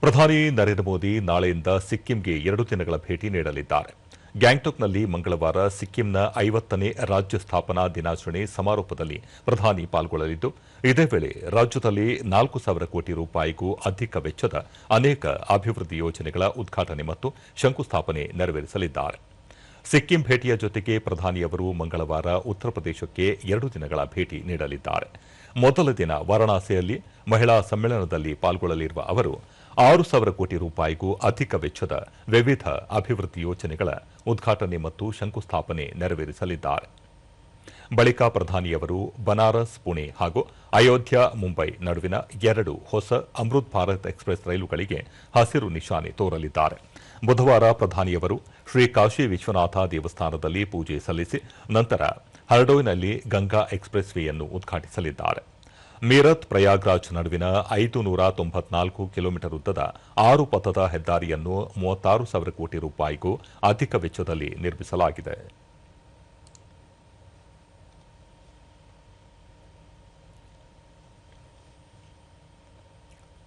ಪ್ರಧಾನಿ ನರೇಂದ್ರ ಮೋದಿ ನಾಳೆಯಿಂದ ಸಿಕ್ಕಿಂಗೆ 2 ದಿನಗಳ ಭೇಟಿ ನೀಡಲಿದ್ದಾರೆ. ಗ್ಯಾಂಗ್ಟಾಕ್ನಲ್ಲಿ ಮಂಗಳವಾರ ಸಿಕ್ಕಿಂನ 50ನೇ ರಾಜ್ಯ ಸ್ಥಾಪನಾ ದಿನಾಚರಣೆ ಸಮಾರೋಪದಲ್ಲಿ ಪ್ರಧಾನಿ ಪಾಲ್ಗೊಳ್ಳಲಿದ್ದು, ಇದೇ ವೇಳೆ ರಾಜ್ಯದಲ್ಲಿ 4,000 ಕೋಟಿ ರೂಪಾಯಿಗೂ ಅಧಿಕ ವೆಚ್ಚದ ಅನೇಕ ಅಭಿವೃದ್ಧಿ ಯೋಜನೆಗಳ ಉದ್ಘಾಟನೆ ಮತ್ತು ಶಂಕುಸ್ಥಾಪನೆ ನೆರವೇರಿಸಲಿದ್ದಾರೆ. ಸಿಕ್ಕಿಂ ಭೇಟಿಯ ಜೊತೆಗೆ ಪ್ರಧಾನಿಯವರು ಮಂಗಳವಾರ ಉತ್ತರ ಪ್ರದೇಶಕ್ಕೆ 2 ದಿನಗಳ ಭೇಟಿ ನೀಡಲಿದ್ದಾರೆ. ಮೊದಲ ದಿನ ವಾರಾಣಸಿಯಲ್ಲಿ ಮಹಿಳಾ ಸಮ್ಮೇಳನದಲ್ಲಿ ಪಾಲ್ಗೊಳ್ಳಲಿರುವ ಅವರು 6,000 ಕೋಟಿ ರೂಪಾಯಿಗೂ ಅಧಿಕ ವೆಚ್ಚದ ವಿವಿಧ ಅಭಿವೃದ್ಧಿ ಯೋಜನೆಗಳ ಉದ್ಘಾಟನೆ ಮತ್ತು ಶಂಕುಸ್ಥಾಪನೆ ನೆರವೇರಿಸಲಿದ್ದಾರೆ. ಬಳಿಕ ಪ್ರಧಾನಿಯವರು ಬನಾರಸ್ ಪುಣೆ ಹಾಗೂ ಅಯೋಧ್ಯ ಮುಂಬೈ ನಡುವಿನ 2 ಹೊಸ ಅಮೃತ್ ಭಾರತ್ ಎಕ್ಸ್ಪ್ರೆಸ್ ರೈಲುಗಳಿಗೆ ಹಸಿರು ನಿಶಾನೆ ತೋರಲಿದ್ದಾರೆ. ಬುಧವಾರ ಪ್ರಧಾನಿಯವರು ಶ್ರೀ ಕಾಶಿ ವಿಶ್ವನಾಥ ದೇವಸ್ಥಾನದಲ್ಲಿ ಪೂಜೆ ಸಲ್ಲಿಸಿ ನಂತರ ಹರ್ಡೋಯ್ನಲ್ಲಿ ಗಂಗಾ ಎಕ್ಸ್ಪ್ರೆಸ್ ವೇಯನ್ನು ಉದ್ಘಾಟಿಸಲಿದ್ದಾರೆ. ಮೀರತ್ ಪ್ರಯಾಗ್ರಾಜ್ ನಡುವಿನ 594 ಕಿಲೋಮೀಟರ್ ಉದ್ದದ 6 ಪಥದ ಹೆದ್ದಾರಿಯನ್ನು 36,000 ಕೋಟಿ ರೂಪಾಯಿಗೂ ಅಧಿಕ ವೆಚ್ಚದಲ್ಲಿ ನಿರ್ಮಿಸಲಾಗಿದೆ.